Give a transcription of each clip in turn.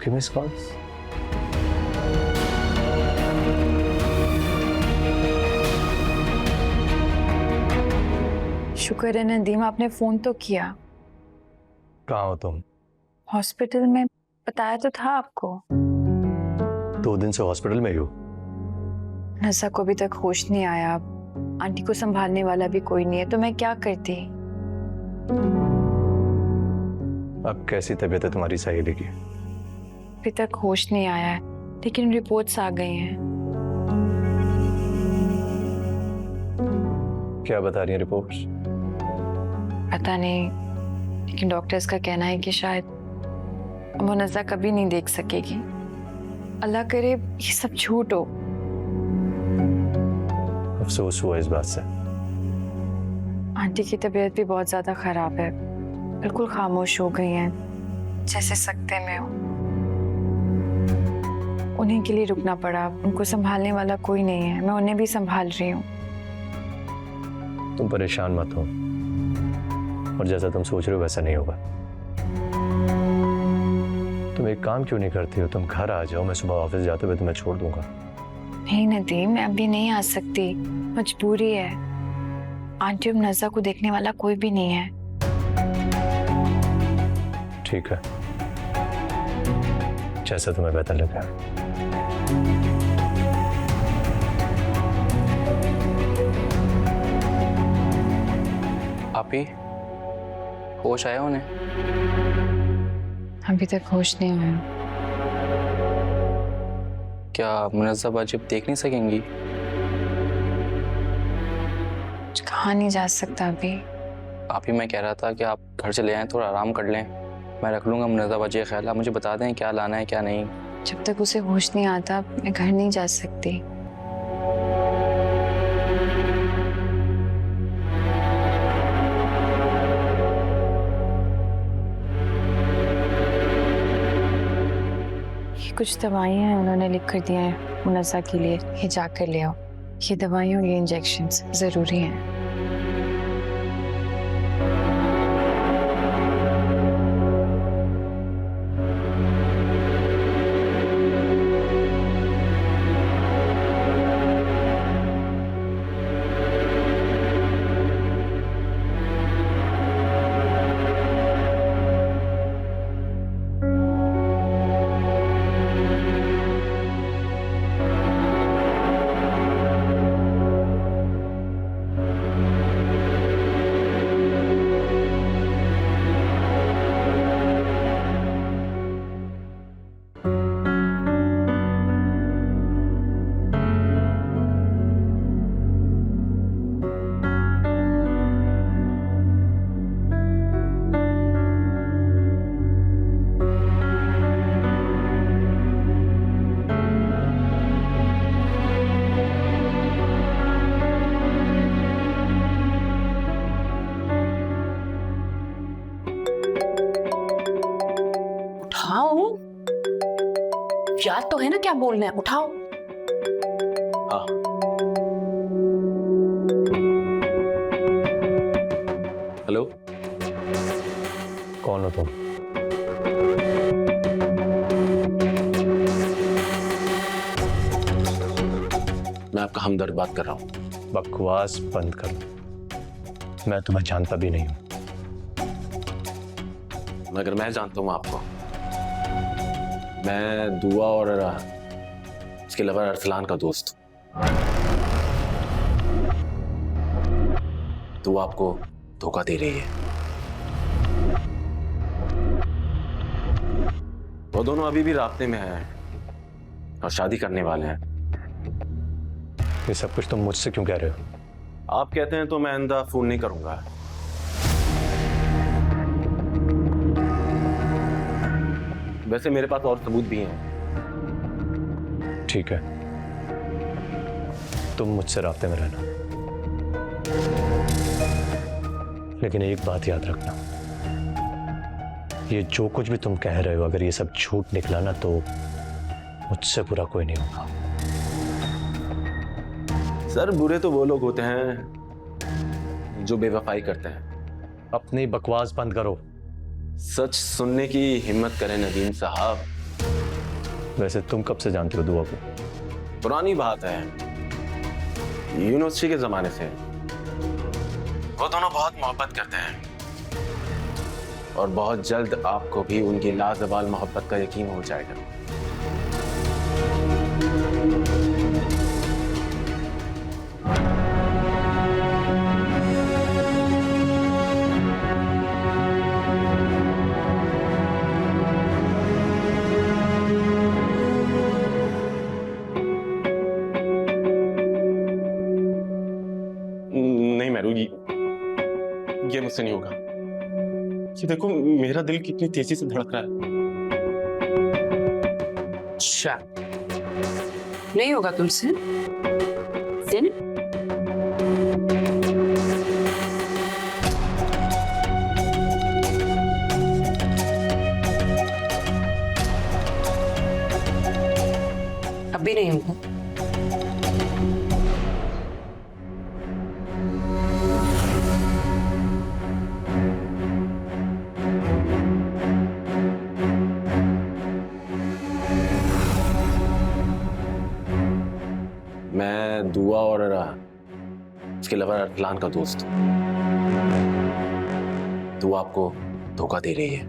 आपकी miss calls? शुक्र है नदीम, आपने फोन तो किया। कहाँ हो तुम? हॉस्पिटल में, बताया तो था आपको। 2 दिन से हॉस्पिटल में ही हो? नज़ा को अभी तक होश नहीं आया। आंटी को संभालने वाला भी कोई नहीं है, तो मैं क्या करती। अब कैसी तबीयत है तुम्हारी सहेली की? अभी तक होश नहीं आया है, लेकिन रिपोर्ट्स आ गई हैं। क्या बता रही है रिपोर्ट्स? पता नहीं, लेकिन डॉक्टर्स का कहना है कि शायद वो नज़ा कभी नहीं देख सकेगी। अल्लाह करे ये सब झूठ हो। अफसोस हुआ इस बात से। आंटी की तबीयत भी बहुत ज्यादा खराब है, बिल्कुल खामोश हो गई हैं, जैसे सकते में हो। उन्हीं के लिए रुकना पड़ा, उनको संभालने वाला कोई नहीं है, मैं उन्हें भी संभाल रही हूँ। तुम परेशान मत हो, और जैसा तुम सोच रहे हो वैसा नहीं होगा। तुम एक काम क्यों नहीं करती हो, तुम घर आ जाओ, मैं सुबह ऑफिस जाते हुए तुम्हें छोड़ दूंगा। नहीं नदीम, मैं अभी नहीं आ सकती, मजबूरी है। आंटी और नज़ा को देखने वाला कोई भी नहीं है। ठीक है, जैसा तुम्हें बेहतर लगे। आप ही होश आया उन्हें? अभी तक होश नहीं आया। क्या मुनज़्ज़ा बाजी अब देख नहीं सकेंगी? कुछ कहा नहीं जा सकता अभी। आप ही, मैं कह रहा था कि आप घर चले आएं, थोड़ा आराम कर लें। मैं रख लूँगा मुनज़्ज़ा बाजी का ख्याल। आप मुझे बता दें क्या लाना है क्या नहीं। जब तक उसे होश नहीं आता मैं घर नहीं जा सकती। ये कुछ दवाइयाँ हैं, उन्होंने लिख कर दिया है मुनज़्ज़ा के लिए, ये जाकर ले आओ। ये दवाइयाँ और ये इंजेक्शंस ज़रूरी हैं। उठाओ, याद तो है ना क्या बोलना है, उठाओ। हाँ। हेलो, कौन हो तुम? मैं आपका हमदर्द बात कर रहा हूँ। बकवास बंद करो, मैं तुम्हें जानता भी नहीं हूँ। मगर मैं जानता हूँ आपको। मैं दुआ और इसके अलावा अरसलान का दोस्त। दुआ आपको धोखा दे रही है। वो दोनों अभी भी रास्ते में हैं और शादी करने वाले हैं। ये सब कुछ तुम मुझसे क्यों कह रहे हो? आप कहते हैं तो मैं आइंदा फोन नहीं करूंगा। वैसे मेरे पास और सबूत भी हैं। ठीक है, तुम मुझसे रास्ते में रहना, लेकिन एक बात याद रखना, ये जो कुछ भी तुम कह रहे हो अगर ये सब झूठ निकला ना तो मुझसे बुरा कोई नहीं होगा। सर, बुरे तो वो लोग होते हैं जो बेवफाई करते हैं। अपनी बकवास बंद करो। सच सुनने की हिम्मत करें नदीम साहब। वैसे तुम कब से जानते हो दुआ को? पुरानी बात है, यूनिवर्सिटी के जमाने से। वो दोनों बहुत मोहब्बत करते हैं और बहुत जल्द आपको भी उनकी लाजवाल मोहब्बत का यकीन हो जाएगा। नहीं मैरू, ये मुझसे नहीं होगा। ये देखो मेरा दिल कितनी तेजी से धड़क रहा है। अच्छा, नहीं होगा तुमसे? दिन अब भी नहीं होगा। मैं दुआ और उसके अलावा अरसलान का दोस्त। दुआ आपको धोखा दे रही है।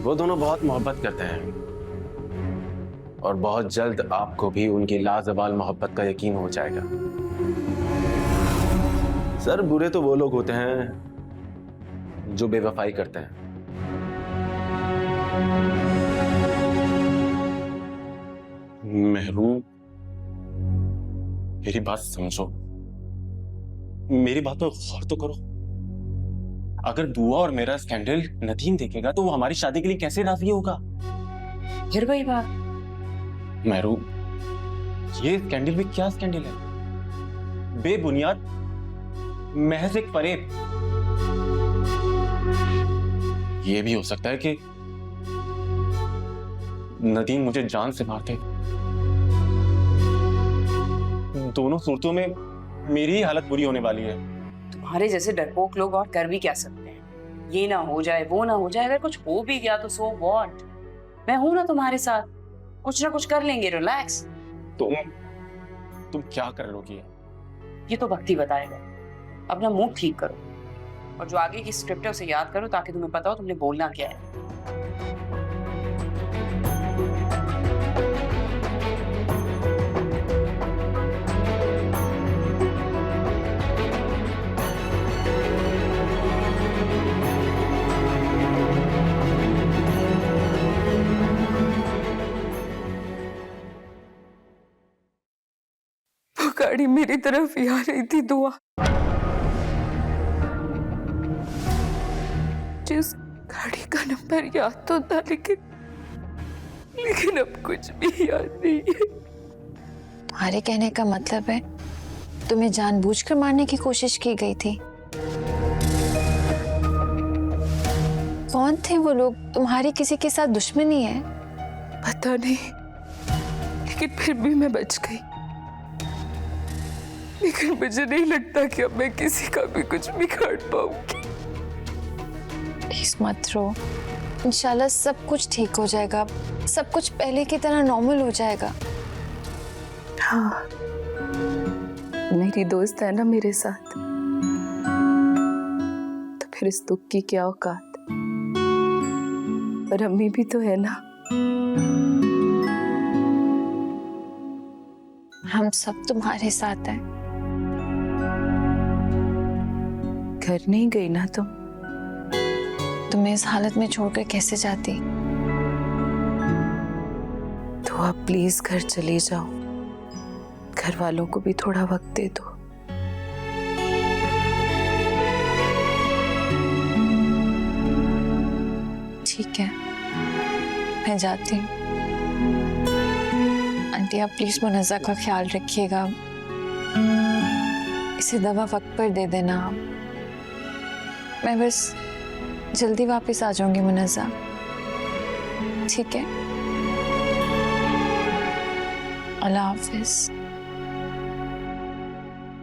वो दोनों बहुत मोहब्बत करते हैं और बहुत जल्द आपको भी उनकी लाजवाल मोहब्बत का यकीन हो जाएगा। सर, बुरे तो वो लोग होते हैं जो बेवफाई करते हैं। महरू, मेरी बात समझो, मेरी बात पर गौर तो करो। अगर दुआ और मेरा स्कैंडल नदीम देखेगा तो वो हमारी शादी के लिए कैसे राजी होगा? फिर वही बात। महरू, ये स्कैंडल भी क्या स्कैंडल है? बेबुनियाद, महज एक फरेब। ये भी हो सकता है कि नदीम मुझे जान से मारते। दोनों सूरतों में मेरी ही हालत बुरी होने वाली है। तुम्हारे जैसे डरपोक लोग और कर भी क्या सकते हैं? ये ना हो जाए, वो ना हो जाए, अगर कुछ हो भी गया तो सो व्हाट? मैं हूं ना तुम्हारे साथ, कुछ ना कुछ कर लेंगे। रिलैक्स। तुम क्या कर लोगी? ये तो वक्त ही बताएगा। अपना मूड ठीक करो और जो आगे की स्क्रिप्ट है उसे याद करो ताकि तुम्हें पता हो तुमने बोलना क्या है। वो गाड़ी मेरी तरफ ही आ रही थी दुआ। जिस गाड़ी का नंबर याद तो था लेकिन अब कुछ भी याद नहीं है। तुम्हारे कहने का मतलब है तुम्हें जानबूझकर मारने की कोशिश की गई थी? कौन थे वो लोग? तुम्हारी किसी के साथ दुश्मनी है? पता नहीं, लेकिन फिर भी मैं बच गई। लेकिन मुझे नहीं लगता कि अब मैं किसी का भी कुछ बिगाड़ पाऊंगी। प्लीज मत रो, इंशाल्लाह सब कुछ ठीक हो जाएगा, सब कुछ पहले की तरह नॉर्मल हो जाएगा। हाँ, मेरी दोस्त है ना मेरे साथ, तो फिर इस दुख की क्या औकात। पर अम्मी भी तो है ना। हम सब तुम्हारे साथ हैं। घर नहीं गई ना तुम? तुम्हें इस हालत में छोड़कर कैसे जाती? तो आप प्लीज घर चले जाओ, घर वालों को भी थोड़ा वक्त दे दो। ठीक है, मैं जाती हूँ। आंटी आप प्लीज मुनज़्ज़ा का ख्याल रखिएगा, इसे दवा वक्त पर दे देना। मैं बस जल्दी वापस आ जाऊंगी मुनज़्ज़ा, ठीक है? अल्लाह हाफिज।